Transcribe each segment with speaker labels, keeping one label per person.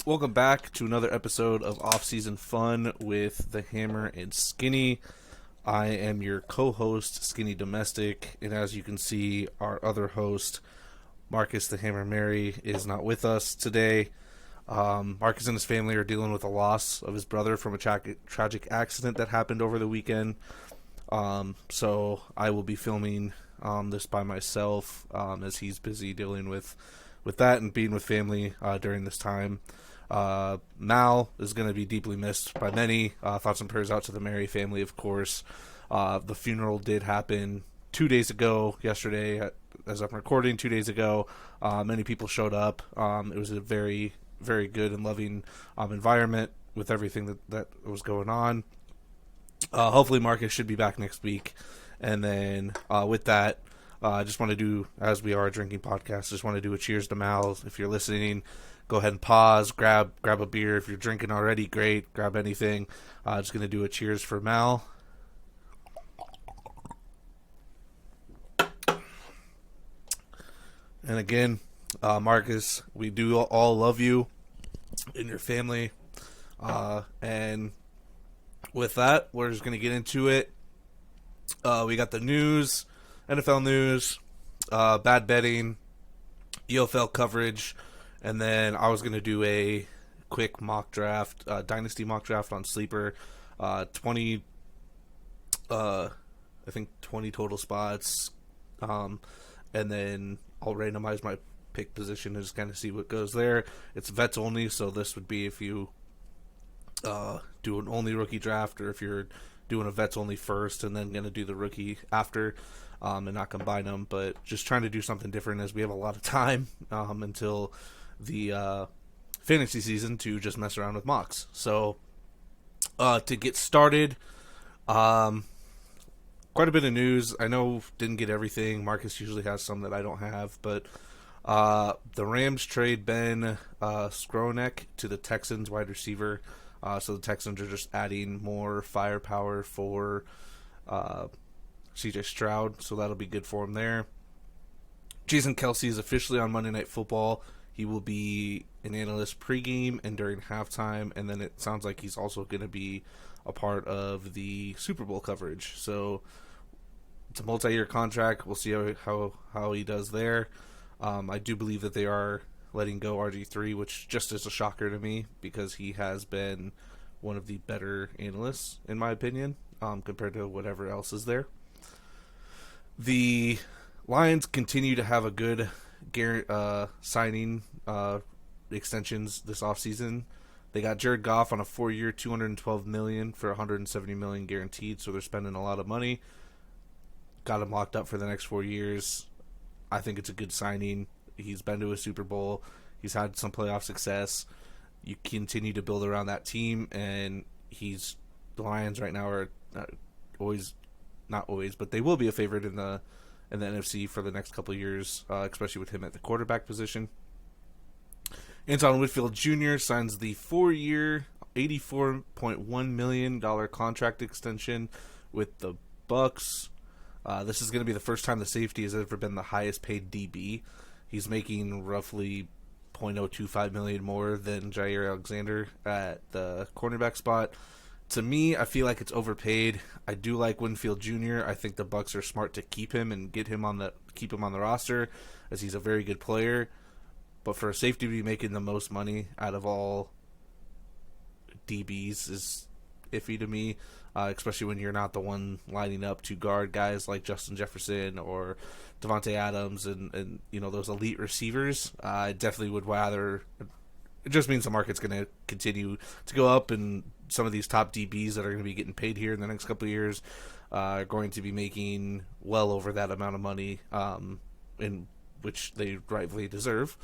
Speaker 1: Welcome back to another episode of Offseason Fun with the Hammer and Skinny. I am your co-host, Skinny Domestic, and as you can see, our other host, Marcus the Hammer Mary, is not with us today. Marcus and his family are dealing with the loss of his brother from a tragic accident that happened over the weekend. So I will be filming this by myself as he's busy dealing with that and being with family during this time. Mal is going to be deeply missed by many. Thoughts and prayers out to the Mary family, of course. The funeral did happen 2 days ago, yesterday, as I'm recording 2 days ago. Many people showed up. It was a very, very good and loving environment with everything that was going on. Hopefully Marcus should be back next week. And then with that, I just want to do, as we are a drinking podcast, just want to do a cheers to Mal. If you're listening, go ahead and pause, grab a beer. If you're drinking already, great. Grab anything. Just going to do a cheers for Mal. And again, Marcus, we do all love you and your family. And with that, we're just going to get into it. We got the news, NFL news, bad betting, EFL coverage, and then I was going to do a quick mock draft, dynasty mock draft on Sleeper. 20 total spots. And then I'll randomize my pick position and just kind of see what goes there. It's vets only, so this would be if you do an only rookie draft, or if you're doing a vets only first and then going to do the rookie after, and not combine them. But just trying to do something different as we have a lot of time until the fantasy season to just mess around with mocks. So to get started, quite a bit of news. I know didn't get everything. Marcus usually has some that I don't have, but the Rams trade Ben Skronek to the Texans wide receiver. So the Texans are just adding more firepower for CJ Stroud, so that'll be good for him there. Jason Kelce is officially on Monday Night Football. He will be an analyst pregame and during halftime, and then it sounds like he's also going to be a part of the Super Bowl coverage. So it's a multi-year contract. We'll see how he does there. I do believe that they are letting go RG3, which just is a shocker to me because he has been one of the better analysts, in my opinion, compared to whatever else is there. The Lions continue to have a good signing extensions this offseason. They got Jared Goff on a 4-year, $212 million for $170 million guaranteed, so they're spending a lot of money. Got him locked up for the next 4 years. I think it's a good signing. He's been to a Super Bowl. He's had some playoff success. You continue to build around that team, and the Lions right now are not always, but they will be a favorite in the NFC for the next couple of years, especially with him at the quarterback position. Anton Whitfield Jr. signs the 4-year, $84.1 million contract extension with the Bucks. This is going to be the first time the safety has ever been the highest paid DB. He's making roughly $0.025 million more than Jair Alexander at the cornerback spot. To me, I feel like it's overpaid. I do like Winfield Jr. I think the Bucks are smart to keep him and keep him on the roster, as he's a very good player. But for a safety to be making the most money out of all DBs is iffy to me, especially when you're not the one lining up to guard guys like Justin Jefferson or Devontae Adams and those elite receivers. I definitely would rather. It just means the market's going to continue to go up, and some of these top DBs that are going to be getting paid here in the next couple of years are going to be making well over that amount of money, in which they rightfully deserve.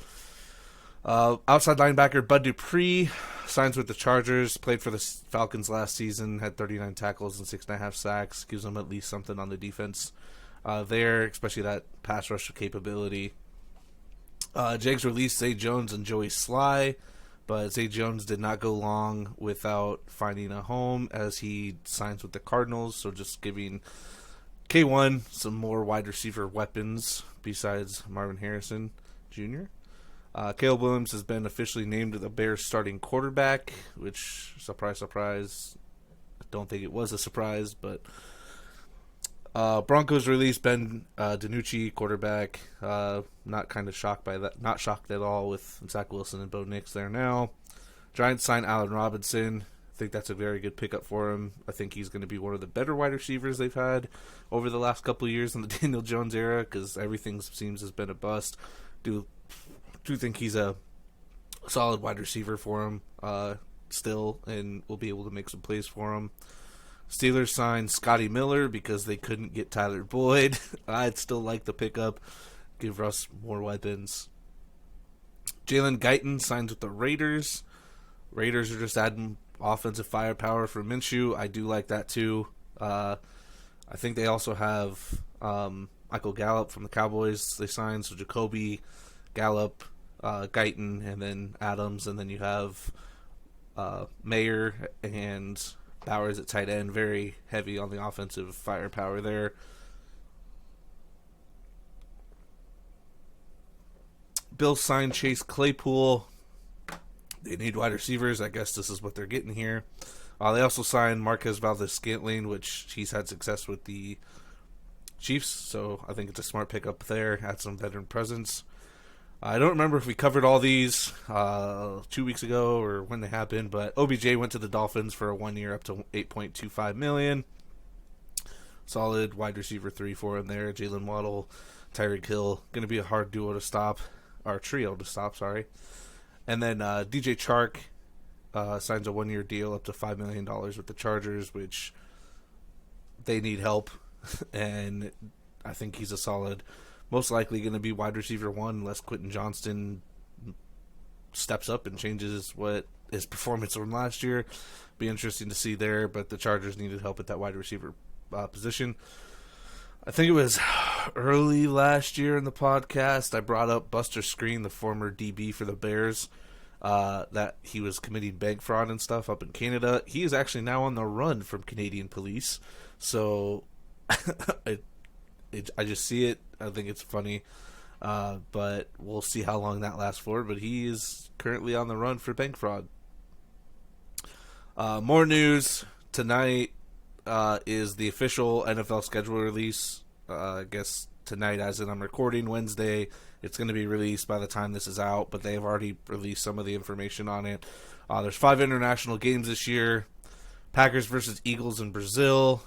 Speaker 1: Outside linebacker Bud Dupree signs with the Chargers, played for the Falcons last season, had 39 tackles and 6.5 sacks. Gives them at least something on the defense there, especially that pass rush capability. Jags released Zay Jones and Joey Sly, but Zay Jones did not go long without finding a home as he signs with the Cardinals, so just giving K1 some more wide receiver weapons besides Marvin Harrison Jr. Caleb Williams has been officially named the Bears starting quarterback, which, surprise, surprise, I don't think it was a surprise, but Broncos released Ben DiNucci, quarterback. Not kind of shocked by that. Not shocked at all with Zach Wilson and Bo Nix there now. Giants signed Allen Robinson. I think that's a very good pickup for him. I think he's going to be one of the better wide receivers they've had over the last couple of years in the Daniel Jones era, because everything seems has been a bust. Do think he's a solid wide receiver for him still, and will be able to make some plays for him. Steelers signed Scotty Miller because they couldn't get Tyler Boyd. I'd still like the pickup. Give Russ more weapons. Jalen Guyton signs with the Raiders. Raiders are just adding offensive firepower for Minshew. I do like that too. I think they also have Michael Gallup from the Cowboys they signed. So Jacoby, Gallup, Guyton, and then Adams. And then you have Mayer and Bowers at tight end. Very heavy on the offensive firepower there. Bills signed Chase Claypool. They need wide receivers. I guess this is what they're getting here. They also signed Marquez Valdes-Scantling, which he's had success with the Chiefs, so I think it's a smart pickup there. Add some veteran presence. I don't remember if we covered all these 2 weeks ago or when they happened, but OBJ went to the Dolphins for a 1 year up to $8.25 million. Solid wide receiver 3 for him there. Jalen Waddle, Tyreek Hill. Going to be a hard duo to stop, or trio to stop, sorry. And then DJ Chark signs a 1 year deal up to $5 million with the Chargers, which they need help. And I think he's a solid, most likely going to be wide receiver 1 unless Quentin Johnston steps up and changes what his performance from last year. Be interesting to see there, but the Chargers needed help at that wide receiver position. I think it was early last year in the podcast I brought up Buster Skrine, the former DB for the Bears, that he was committing bank fraud and stuff up in Canada. He is actually now on the run from Canadian police. So I just see it. I think it's funny. But we'll see how long that lasts for. But he is currently on the run for bank fraud. More news tonight. Is the official NFL schedule release. I guess tonight, as in I'm recording Wednesday, it's going to be released by the time this is out, but they have already released some of the information on it. There's 5 international games this year. Packers versus Eagles in Brazil.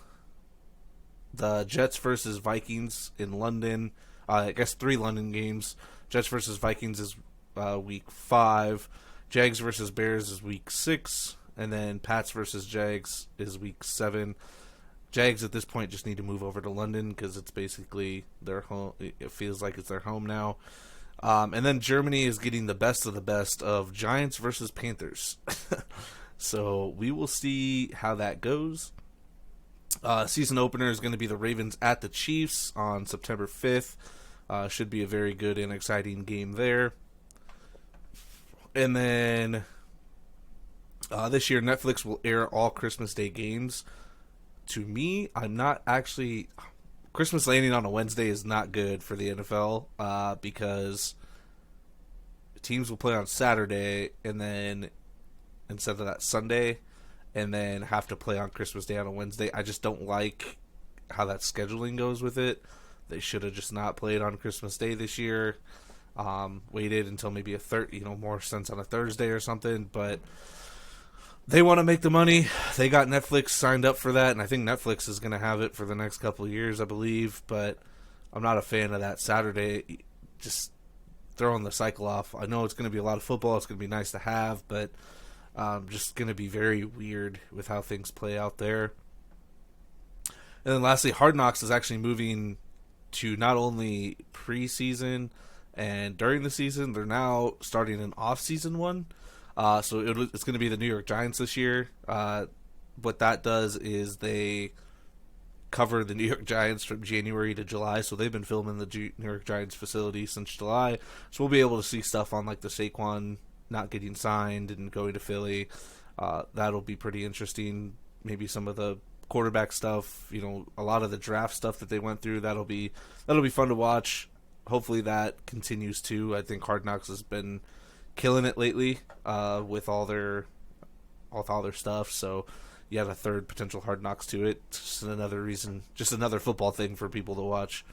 Speaker 1: The Jets versus Vikings in London. I guess 3 London games. Jets versus Vikings is week 5. Jags versus Bears is week 6. And then Pats versus Jags is week 7. Jags at this point just need to move over to London because it's basically their home. It feels like it's their home now. And then Germany is getting the best of the best of Giants versus Panthers. So we will see how that goes. Season opener is going to be the Ravens at the Chiefs on September 5th. Should be a very good and exciting game there. And then this year, Netflix will air all Christmas Day games. To me, I'm not actually... Christmas landing on a Wednesday is not good for the NFL because teams will play on Saturday and then instead of that Sunday and then have to play on Christmas Day on a Wednesday. I just don't like how that scheduling goes with it. They should have just not played on Christmas Day this year. Waited until maybe more sense on a Thursday or something, but they want to make the money. They got Netflix signed up for that, and I think Netflix is going to have it for the next couple of years, I believe. But I'm not a fan of that Saturday, just throwing the cycle off. I know it's going to be a lot of football. It's going to be nice to have, but just going to be very weird with how things play out there. And then lastly, Hard Knocks is actually moving to not only preseason and during the season, they're now starting an off-season one. So it's going to be the New York Giants this year. What that does is they cover the New York Giants from January to July. So they've been filming the New York Giants facility since July. So we'll be able to see stuff on like the Saquon not getting signed and going to Philly. That'll be pretty interesting. Maybe some of the quarterback stuff, a lot of the draft stuff that they went through. That'll be fun to watch. hopefully that continues too. I think Hard Knocks has been killing it lately with all their stuff. So you have a third potential Hard Knocks to it. Just another reason, just another football thing for people to watch.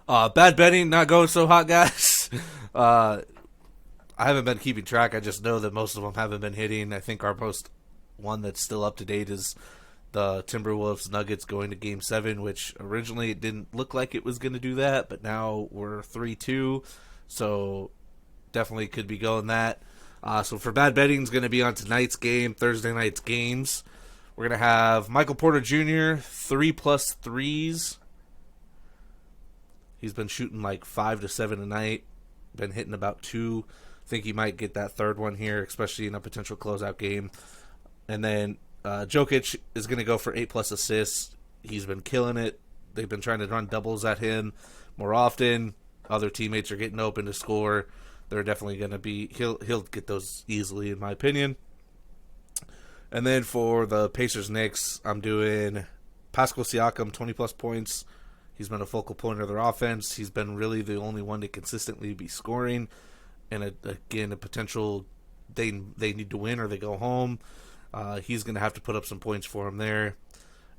Speaker 1: Bad betting not going so hot, guys. I haven't been keeping track. I just know that most of them haven't been hitting. I think our most one that's still up to date is the Timberwolves Nuggets going to Game 7, which originally it didn't look like it was going to do that, but now we're 3-2, so definitely could be going that. So for bad betting is going to be on tonight's game, Thursday night's games. We're going to have Michael Porter Jr., 3+ threes. He's been shooting like 5 to 7 a night, been hitting about 2. Think he might get that third one here, especially in a potential closeout game. And then Jokic is going to go for 8+ assists. He's been killing it. They've been trying to run doubles at him more often. Other teammates are getting open to score. They're definitely going to be... He'll get those easily, in my opinion. And then for the Pacers-Knicks, I'm doing Pascal Siakam, 20+ points. He's been a focal point of their offense. He's been really the only one to consistently be scoring. And again, a potential they need to win or they go home. He's going to have to put up some points for him there.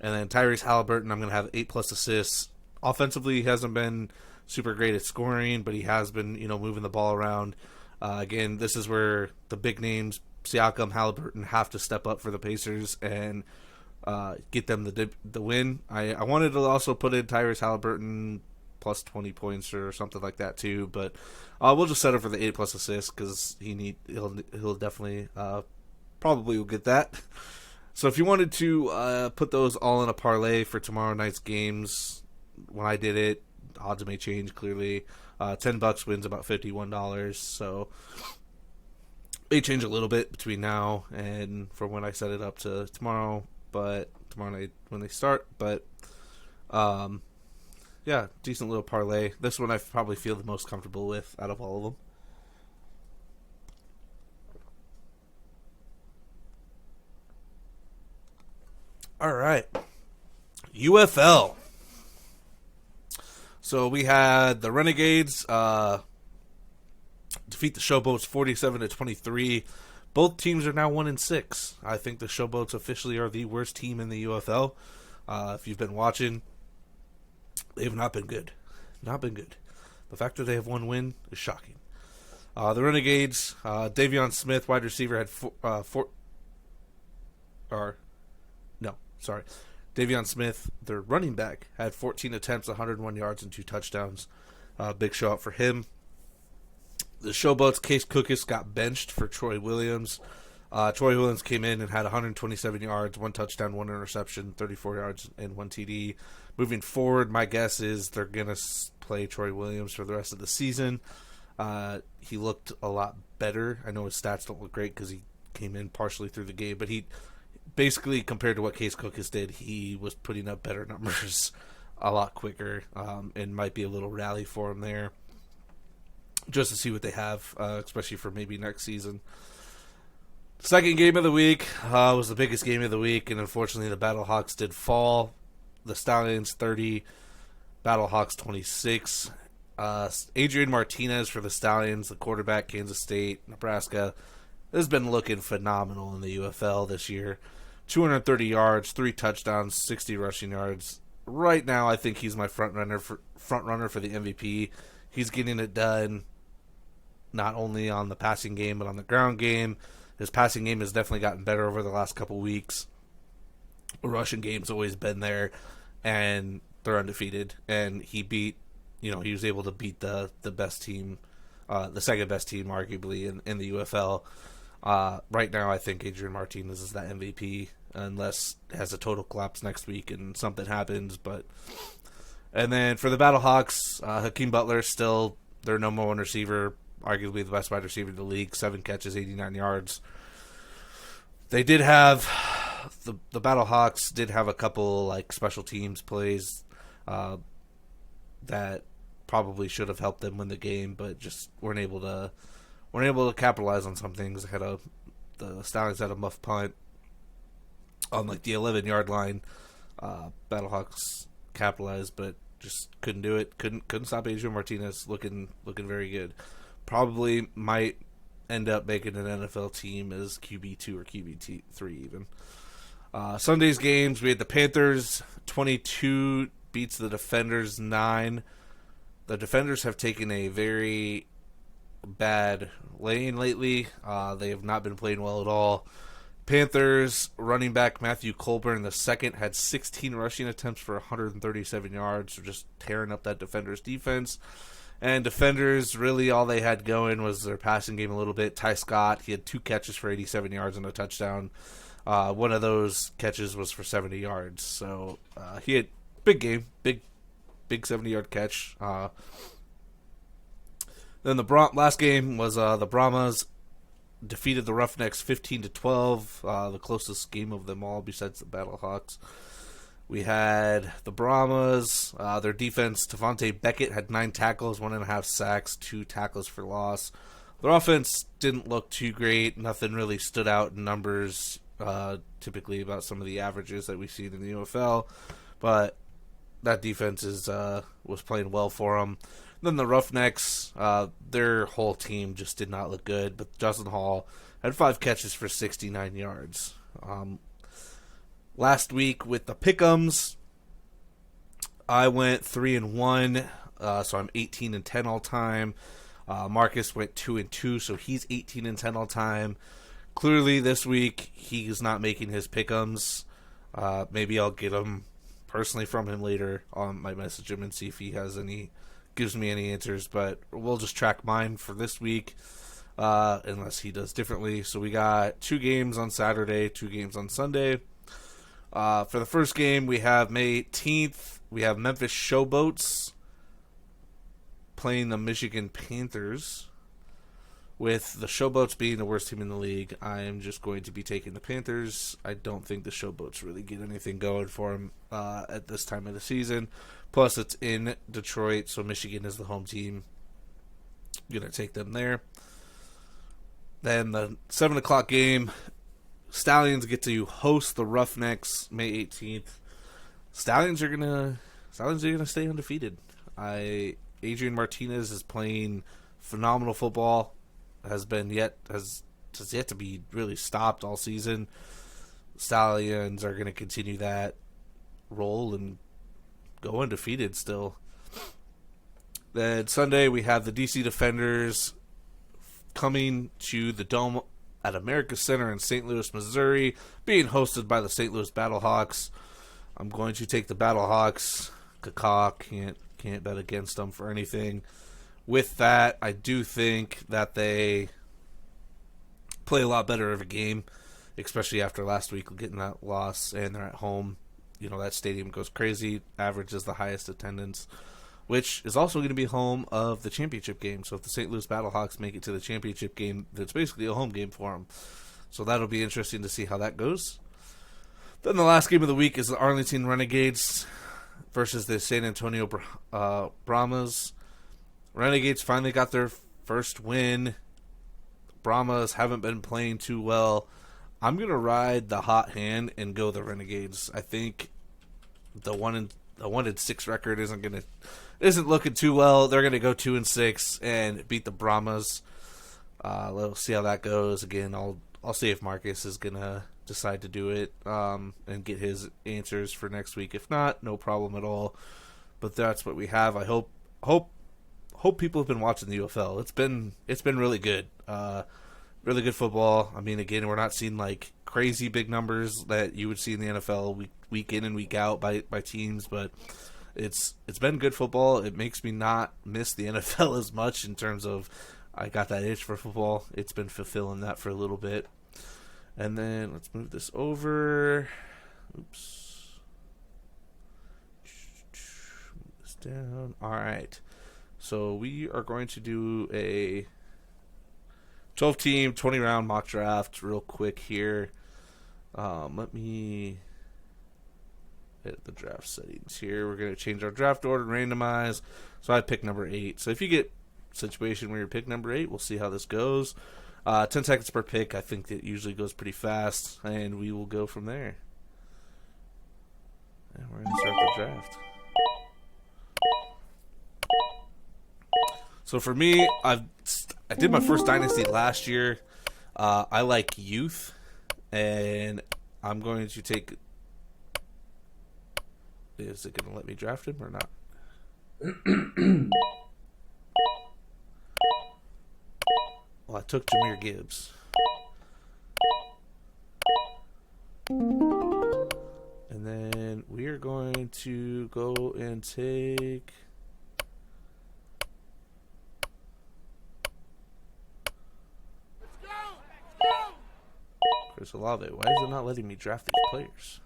Speaker 1: And then Tyrese Halliburton, I'm going to have 8+ assists. Offensively, he hasn't been super great at scoring, but he has been, moving the ball around. Again, this is where the big names, Siakam, Halliburton, have to step up for the Pacers and get them the win. I wanted to also put in Tyrese Halliburton plus 20 points or something like that too, but we'll just settle for the 8+ assists because he'll definitely probably will get that. So if you wanted to put those all in a parlay for tomorrow night's games, when I did it, odds may change clearly. $10 wins about $51, so may change a little bit between now and from when I set it up to tomorrow night when they start. But yeah, decent little parlay. This one I probably feel the most comfortable with out of all of them. All right, UFL. So we had the Renegades defeat the Showboats 47-23. Both teams are now 1-6. I think the Showboats officially are the worst team in the UFL. If you've been watching, they have not been good. Not been good. The fact that they have one win is shocking. The Renegades, Davion Smith, wide receiver, had Davion Smith, their running back, had 14 attempts, 101 yards, and 2 touchdowns. Big show out for him. The Showboats, Case Cookus got benched for Troy Williams. Troy Williams came in and had 127 yards, 1 touchdown, 1 interception, 34 yards, and 1 TD. Moving forward, my guess is they're going to play Troy Williams for the rest of the season. He looked a lot better. I know his stats don't look great because he came in partially through the game, but he basically, compared to what Case Cookus did, he was putting up better numbers a lot quicker, and might be a little rally for him there. Just to see what they have, especially for maybe next season. Second game of the week was the biggest game of the week, and unfortunately the Battlehawks did fall. The Stallions 30, Battlehawks 26. Adrian Martinez for the Stallions, the quarterback, Kansas State, Nebraska, has been looking phenomenal in the UFL this year. 230 yards, 3 touchdowns, 60 rushing yards. Right now, I think he's my front runner for the MVP. He's getting it done, not only on the passing game, but on the ground game. His passing game has definitely gotten better over the last couple weeks. The rushing game's always been there, and they're undefeated. And he was able to beat the best team, the second best team, arguably, in the UFL. Right now, I think Adrian Martinez is that MVP, unless it has a total collapse next week and something happens. And then for the Battlehawks, Hakeem Butler still their number one receiver, arguably the best wide receiver in the league, 7 catches, 89 yards. They did have, the Battlehawks did have a couple special teams plays that probably should have helped them win the game, but just weren't able to capitalize on some things. The Stallions had a muff punt on the 11-yard line. Battlehawks capitalized, but Just couldn't do it. Couldn't stop Adrian Martinez looking very good. Probably might end up making an NFL team as QB2 or QB3 even. Sunday's games, we had the Panthers 22 beats the Defenders 9. The Defenders have taken a very bad lane lately. They have not been playing well at all. Panthers running back Matthew Colburn II had 16 rushing attempts for 137 yards, so just tearing up that Defenders defense. And Defenders, really all they had going was their passing game a little bit. Ty Scott, he had 2 catches for 87 yards and a touchdown. One of those catches was for 70 yards. So he had big game, big 70-yard catch. Then the last game was the Brahmas defeated the Roughnecks 15-12, the closest game of them all besides the Battlehawks. We had the Brahmas, their defense, Tavante Beckett had 9 tackles, 1.5 sacks, 2 tackles for loss. Their offense didn't look too great. Nothing really stood out in numbers, typically about some of the averages that we've seen in the UFL. But that defense was playing well for them. Then the Roughnecks, their whole team just did not look good. But Justin Hall had 5 catches for 69 yards. Last week with the Pick'ems, I went 3-1, so I'm 18-10 all time. Marcus went 2-2, so he's 18-10 all time. Clearly this week he's not making his Pick'ems. Maybe I'll get them personally from him later. Might message him and see if he has gives me any answers. But we'll just track mine for this week, unless he does differently. So we got 2 games on Saturday, 2 games on Sunday. For the first game, we have May 18th. We have Memphis Showboats playing the Michigan Panthers. With the Showboats being the worst team in the league, I am just going to be taking the Panthers. I don't think the Showboats really get anything going for them at this time of the season. Plus, it's in Detroit, so Michigan is the home team. I'm going to take them there. Then the 7 o'clock game, Stallions get to host the Roughnecks May 18th. Stallions are gonna stay undefeated. Adrian Martinez is playing phenomenal football. Has yet to be really stopped all season. Stallions are going to continue that role and go undefeated still. Then Sunday we have the DC Defenders coming to the Dome at America Center in St. Louis, Missouri, being hosted by the St. Louis Battlehawks. I'm going to take the Battlehawks. Can't bet against them for anything. With that, I do think that they play a lot better of a game, especially after last week getting that loss, and they're at home. You know, that stadium goes crazy, averages the highest attendance, which is also going to be home of the championship game. So if the St. Louis Battlehawks make it to the championship game, that's basically a home game for them. So that'll be interesting to see how that goes. Then the last game of the week is the Arlington Renegades versus the San Antonio Brahmas. Renegades finally got their first win. Brahmas haven't been playing too well. I'm going to ride the hot hand and go the Renegades. I think the 1-6 record isn't looking too well. They're going to go 2-6 and beat the Brahmas. We'll see how that goes. Again, I'll see if Marcus is going to decide to do it and get his answers for next week. If not, no problem at all. But that's what we have. I hope people have been watching the UFL. It's been really good. Really good football. I mean, again, we're not seeing like crazy big numbers that you would see in the NFL week in and week out by teams, but it's been good football. It makes me not miss the NFL as much in terms of I got that itch for football. It's been fulfilling that for a little bit. And then let's move this over. Oops. Move this down. All right. So we are going to do a 12-team, 20-round mock draft real quick here. Let me hit the draft settings here. We're going to change our draft order and randomize. So I pick number 8. So if you get a situation where you pick number 8, we'll see how this goes. 10 seconds per pick. I think it usually goes pretty fast, and we will go from there. And we're going to start the draft. So for me, I did my first dynasty last year. I like youth, and I'm going to take. Is it going to let me draft him or not? Well, I took Jahmyr Gibbs. And then we are going to go and take Chris Olave. Why is it not letting me draft these players?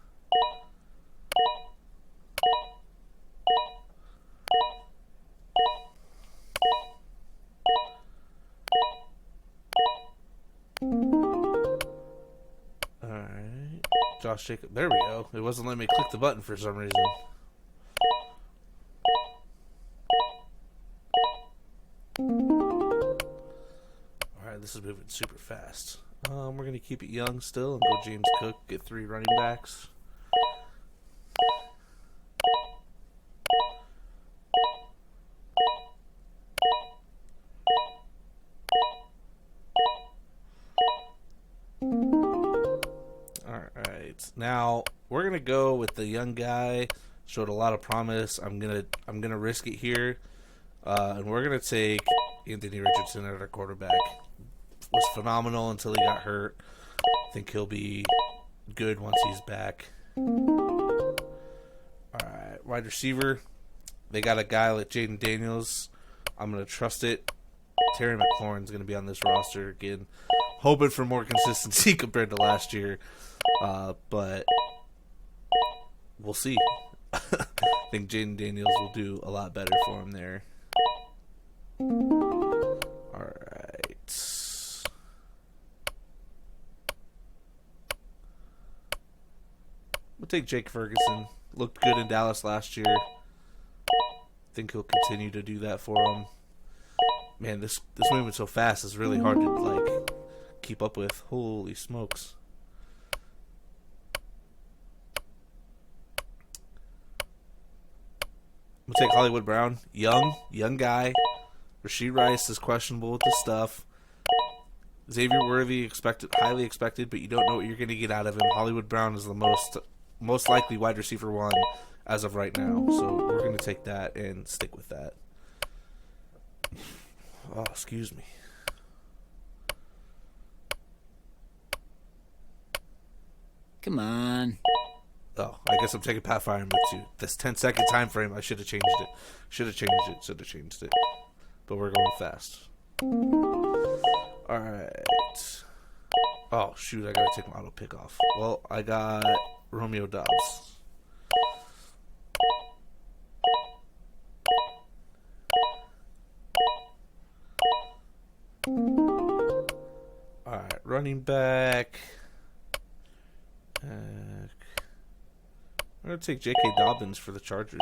Speaker 1: Alright. Josh Jacobs. There we go. It wasn't letting me click the button for some reason. Alright, this is moving super fast. We're going to keep it young still and go James Cook, get 3 running backs. Alright, now we're going to go with the young guy. Showed a lot of promise. I'm gonna risk it here. And we're going to take Anthony Richardson at our quarterback. Was phenomenal until he got hurt. I think he'll be good once he's back. Alright, wide receiver. They got a guy like Jaden Daniels. I'm going to trust it. Terry McLaurin's going to be on this roster again. Hoping for more consistency compared to last year. But we'll see. I think Jaden Daniels will do a lot better for him there. Alright. We'll take Jake Ferguson. Looked good in Dallas last year. Think he'll continue to do that for him. Man, this movement so fast is really hard to like keep up with. Holy smokes. We'll take Hollywood Brown. Young guy. Rashee Rice is questionable with the stuff. Xavier Worthy highly expected, but you don't know what you're going to get out of him. Hollywood Brown is the most likely wide receiver 1 as of right now. So we're going to take that and stick with that. Oh, excuse me.
Speaker 2: Come on.
Speaker 1: Oh, I guess I'm taking Pat Fireman too. This 10-second time frame, I should have changed it. Should have changed it. But we're going fast. Alright. Oh, shoot, I gotta take my auto pick off. Well, I got Romeo Dobbs. Alright, running back. I'm going to take J.K. Dobbins for the Chargers.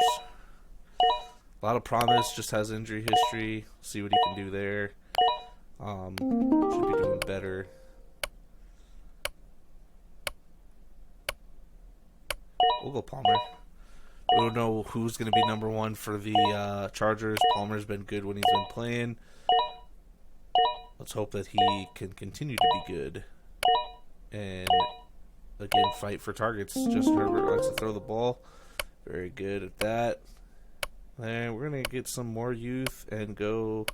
Speaker 1: A lot of promise, just has injury history. See what he can do there. Should be doing better. We'll go Palmer. We don't know who's going to be number 1 for the Chargers. Palmer's been good when he's been playing. Let's hope that he can continue to be good. And again, fight for targets. Justin Herbert likes to throw the ball. Very good at that. And we're going to get some more youth and go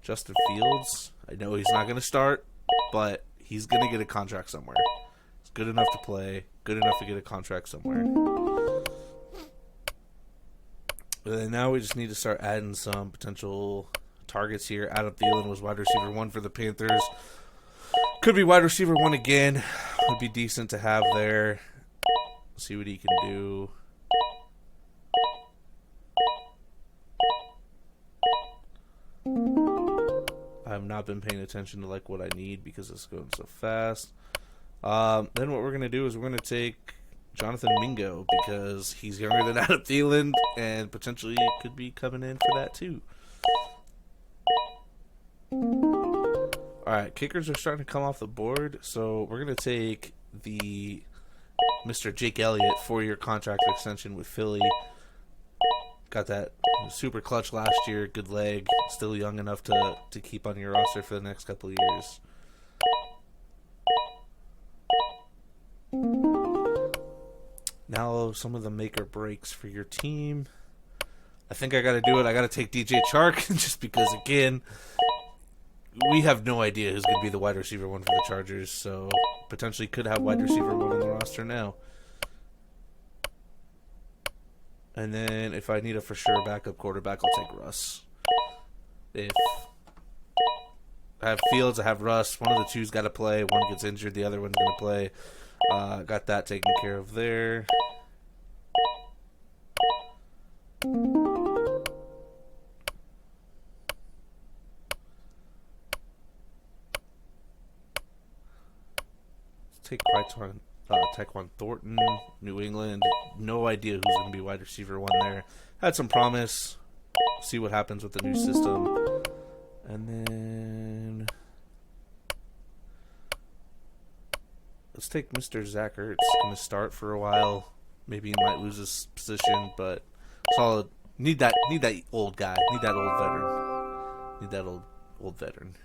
Speaker 1: Justin Fields. I know he's not going to start, but he's going to get a contract somewhere. He's good enough to play, good enough to get a contract somewhere. And now we just need to start adding some potential targets here. Adam Thielen was wide receiver 1 for the Panthers. Could be wide receiver 1 again. Would be decent to have there. See what he can do. I have not been paying attention to like what I need because it's going so fast. Then what we're going to do is we're going to take Jonathan Mingo because he's younger than Adam Thielen and potentially could be coming in for that too. Alright, kickers are starting to come off the board, so we're going to take the Mr. Jake Elliott 4-year contract extension with Philly. Got that He was super clutch last year. Good leg. Still young enough to keep on your roster for the next couple of years. Now some of the make or breaks for your team. I think I got to do it. I got to take DJ Chark just because, again, we have no idea who's going to be the wide receiver one for the Chargers. So potentially could have wide receiver one on the roster now. And then if I need a for sure backup quarterback, I'll take Russ. If I have Fields, I have Russ. One of the two's got to play. One gets injured, the other one's going to play. Got that taken care of there. Let's take Tyquan Thornton, New England. No idea who's going to be wide receiver one there. Had some promise. See what happens with the new system. And then let's take Mr. Zach Ertz. Going to start for a while. Maybe he might lose his position, but solid. Need that old guy. Need that old veteran. Need that old veteran.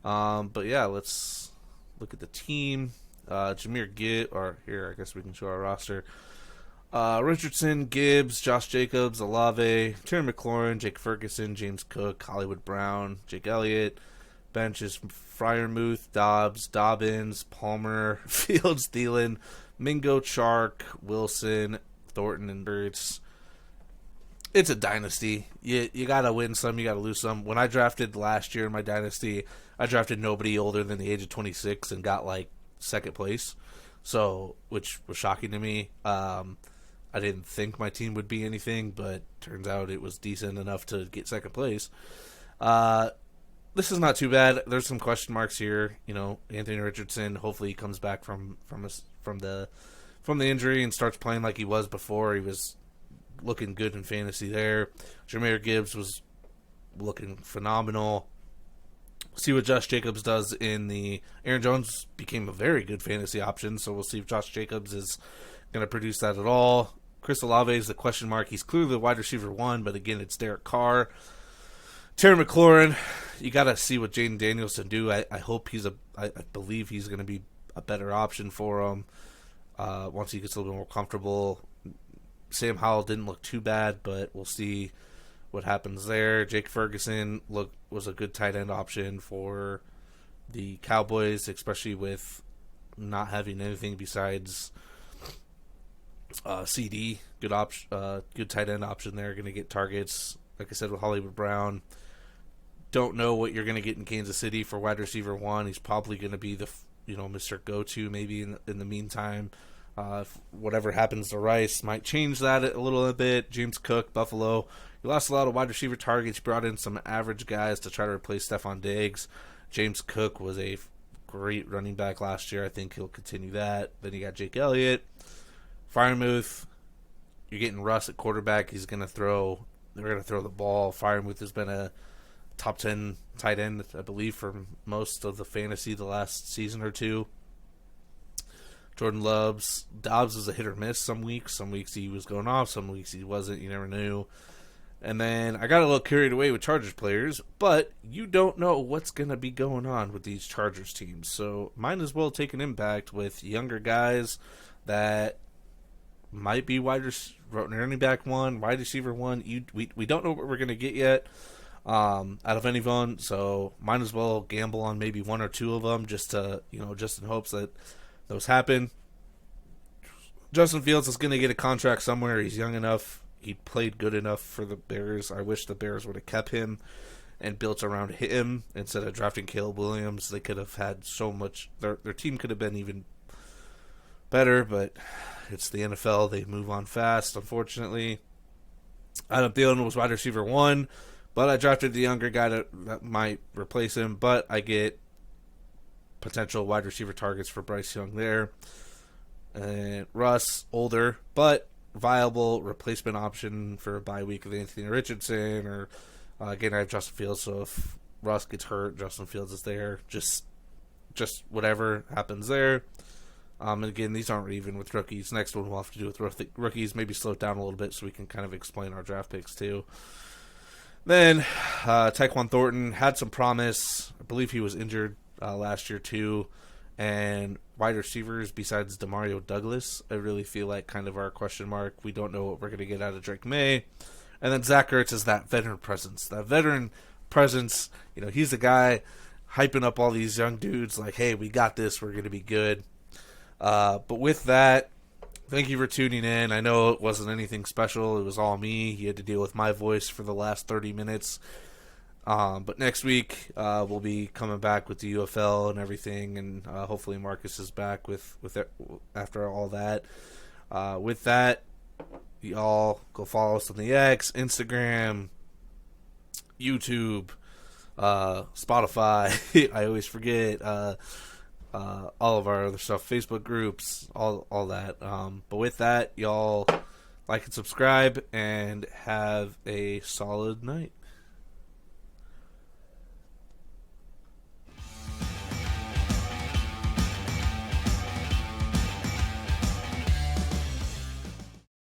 Speaker 1: But yeah, let's look at the team. Jahmyr Gibbs, or here, I guess we can show our roster. Richardson, Gibbs, Josh Jacobs, Olave, Terry McLaurin, Jake Ferguson, James Cook, Hollywood Brown, Jake Elliott. Bench is Freiermuth, Dobbs, Dobbins, Palmer, Fields, Thielen, Mingo, Chark, Wilson, Thornton, and Ertz. It's a dynasty. You got to win some, you got to lose some. When I drafted last year in my dynasty, I drafted nobody older than the age of 26 and got like second place, so which was shocking to me. I didn't think my team would be anything, but turns out it was decent enough to get second place. This is not too bad. There's some question marks here. You know, Anthony Richardson. Hopefully, he comes back from the injury and starts playing like he was before. He was looking good in fantasy there. Jahmyr Gibbs was looking phenomenal. See what Josh Jacobs does in the... Aaron Jones became a very good fantasy option, so we'll see if Josh Jacobs is going to produce that at all. Chris Olave is the question mark. He's clearly the wide receiver one, but again, it's Derek Carr. Terry McLaurin, you got to see what Jaden Daniels can do. I hope I believe he's going to be a better option for him once he gets a little bit more comfortable. Sam Howell didn't look too bad, but we'll see what happens there. Jake Ferguson was a good tight end option for the Cowboys, especially with not having anything besides CD. Good tight end option there. Going to get targets. Like I said, with Hollywood Brown. Don't know what you're going to get in Kansas City for wide receiver one. He's probably going to be the Mr. Go-To maybe in the meantime. If whatever happens to Rice might change that a little bit. James Cook, Buffalo. He lost a lot of wide receiver targets. Brought in some average guys to try to replace Stephon Diggs. James Cook was a great running back last year. I think he'll continue that. Then you got Jake Elliott. Freiermuth. You're getting Russ at quarterback. They're going to throw the ball. Freiermuth has been a top 10 tight end, I believe, for most of the fantasy the last season or two. Jordan Dobbs was a hit or miss some weeks. Some weeks he was going off. Some weeks he wasn't. You never knew. And then I got a little carried away with Chargers players, but you don't know what's going to be going on with these Chargers teams. So might as well take an impact with younger guys that might be running back one, wide receiver one. We don't know what we're going to get yet out of anyone, so might as well gamble on maybe one or two of them just in hopes that those happen. Justin Fields is going to get a contract somewhere. He's young enough. He played good enough for the Bears. I wish the Bears would have kept him and built around him instead of drafting Caleb Williams. They could have had so much. Their team could have been even better, but it's the NFL. They move on fast, unfortunately. Adam Thielen was wide receiver one, but I drafted the younger guy that might replace him, but I get potential wide receiver targets for Bryce Young there. And Russ, older, but viable replacement option for a bye week with Anthony Richardson, or again, I have Justin Fields, so if Russ gets hurt, Justin Fields is there. Just whatever happens there. And again, these aren't even with rookies. Next one we'll have to do with rookies. Maybe slow it down a little bit so we can kind of explain our draft picks too. Then Tyquan Thornton had some promise. I believe he was injured last year too. And wide receivers besides Demario Douglas, I really feel like kind of our question mark. We don't know what we're going to get out of Drake May. And then Zach Ertz is that veteran presence. He's the guy hyping up all these young dudes like, hey, we got this. We're going to be good. But with that, thank you for tuning in. I know it wasn't anything special. It was all me. You had to deal with my voice for the last 30 minutes. But next week, we'll be coming back with the UFL and everything, and hopefully Marcus is back with it after all that. With that, y'all go follow us on the X, Instagram, YouTube, Spotify. I always forget all of our other stuff, Facebook groups, all that. But with that, y'all like and subscribe, and have a solid night.